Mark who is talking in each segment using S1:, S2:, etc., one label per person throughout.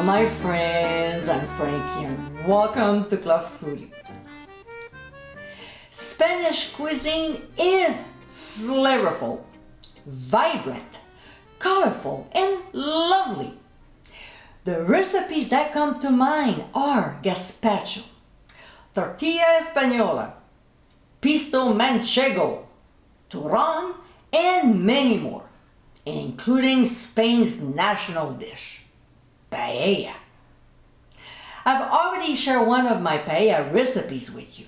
S1: Hello my friends, I'm Frankie and welcome to Club Foodie. Spanish cuisine is flavorful, vibrant, colorful, and lovely. The recipes that come to mind are gazpacho, tortilla española, pisto manchego, turrón, and many more, including Spain's national dish, paella. I've already shared one of my paella recipes with you,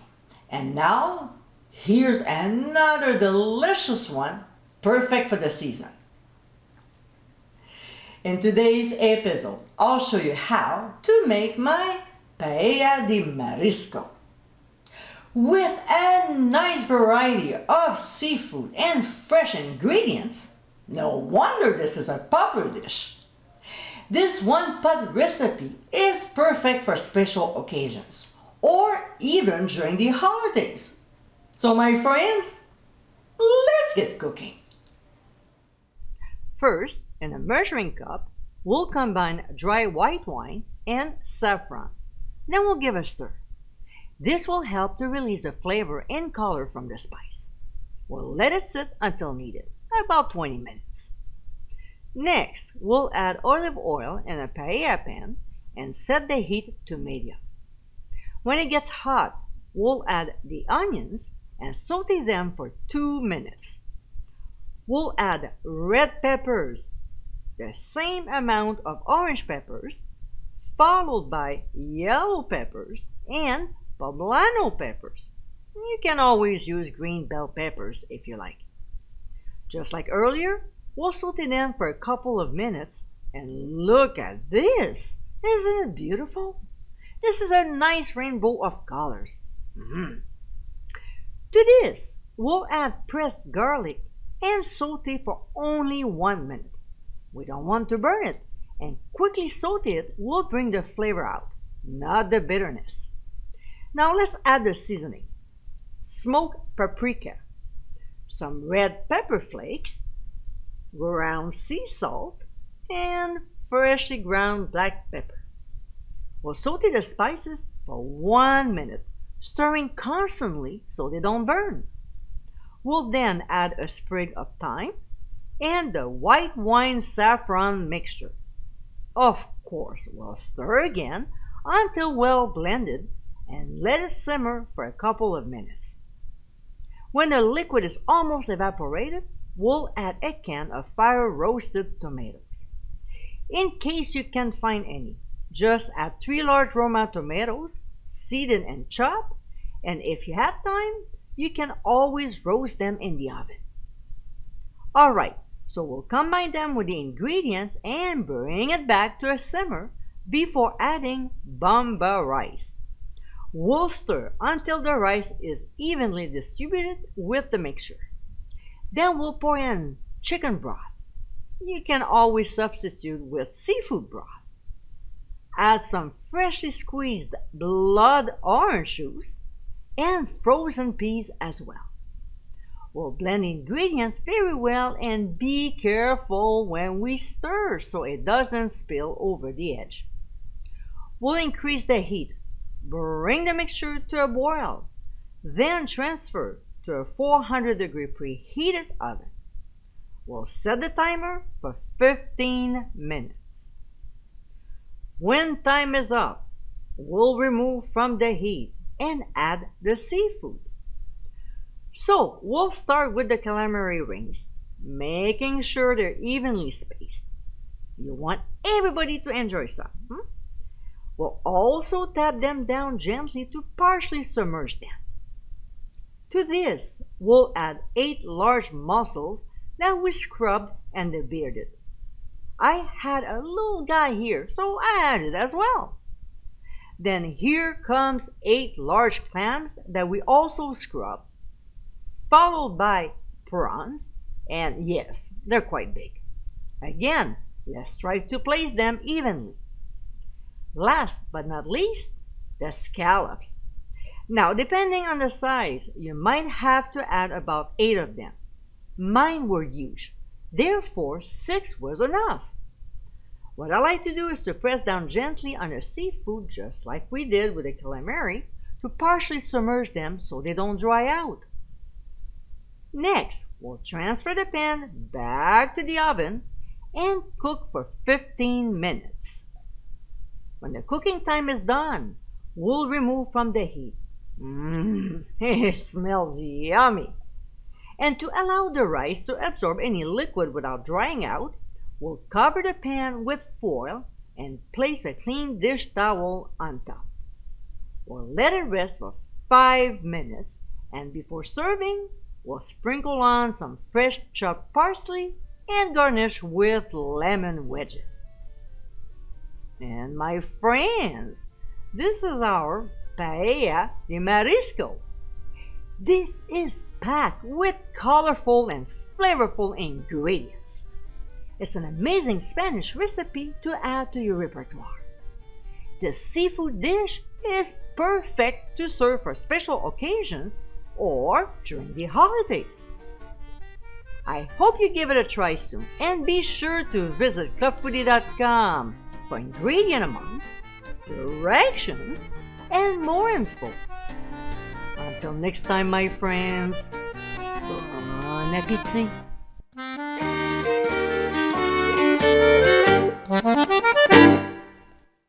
S1: and now here's another delicious one, perfect for the season. In today's episode, I'll show you how to make my Paella de Marisco. With a nice variety of seafood and fresh ingredients, no wonder this is a popular dish. This one-pot recipe is perfect for special occasions or even during the holidays. So my friends, let's get cooking.
S2: First, in a measuring cup, we'll combine dry white wine and saffron. Then we'll give a stir. This will help to release the flavor and color from the spice. We'll let it sit until needed, about 20 minutes. Next, we'll add olive oil in a paella pan and set the heat to medium. When it gets hot, we'll add the onions and saute them for 2 minutes. We'll add red peppers, the same amount of orange peppers, followed by yellow peppers and poblano peppers. You can always use green bell peppers if you like. Just like earlier, we'll saute them for a couple of minutes, and look at this! Isn't it beautiful? This is a nice rainbow of colors. To this, we'll add pressed garlic and saute for only 1 minute. We don't want to burn it, and quickly saute it will bring the flavor out, not the bitterness. Now let's add the seasoning. Smoked paprika, some red pepper flakes, ground sea salt, and freshly ground black pepper. We'll saute the spices for 1 minute, stirring constantly so they don't burn. We'll then add a sprig of thyme and the white wine saffron mixture. Of course, we'll stir again until well blended and let it simmer for a couple of minutes. When the liquid is almost evaporated, we'll add a can of fire-roasted tomatoes. In case you can't find any, just add 3 large Roma tomatoes, seeded and chopped, and if you have time, you can always roast them in the oven. Alright, so we'll combine them with the ingredients and bring it back to a simmer before adding bomba rice. We'll stir until the rice is evenly distributed with the mixture. Then we'll pour in chicken broth. You can always substitute with seafood broth. Add some freshly squeezed blood orange juice and frozen peas as well. We'll blend ingredients very well and be careful when we stir so it doesn't spill over the edge. We'll increase the heat. Bring the mixture to a boil. Then transfer to a 400-degree preheated oven. We'll set the timer for 15 minutes. When time is up, we'll remove from the heat and add the seafood. So we'll start with the calamari rings, making sure they're evenly spaced. You want everybody to enjoy some. We'll also tap them down gently to partially submerge them. To this, we'll add 8 large mussels that we scrubbed and bearded. I had a little guy here, so I added as well. Then here comes 8 large clams that we also scrubbed, followed by prawns, and yes, they're quite big. Again, let's try to place them evenly. Last but not least, the scallops. Now, depending on the size, you might have to add about 8 of them. Mine were huge, therefore 6 was enough. What I like to do is to press down gently on the seafood, just like we did with the calamari, to partially submerge them so they don't dry out. Next, we'll transfer the pan back to the oven and cook for 15 minutes. When the cooking time is done, we'll remove from the heat. It smells yummy. And to allow the rice to absorb any liquid without drying out, we'll cover the pan with foil and place a clean dish towel on top. We'll let it rest for 5 minutes, and before serving, we'll sprinkle on some fresh chopped parsley and garnish with lemon wedges. And my friends, this is our Paella de Marisco. This is packed with colorful and flavorful ingredients. It's an amazing Spanish recipe to add to your repertoire. This seafood dish is perfect to serve for special occasions or during the holidays. I hope you give it a try soon, and be sure to visit clubfoodie.com for ingredient amounts, directions, and more info. Until next time, my friends, bon appétit!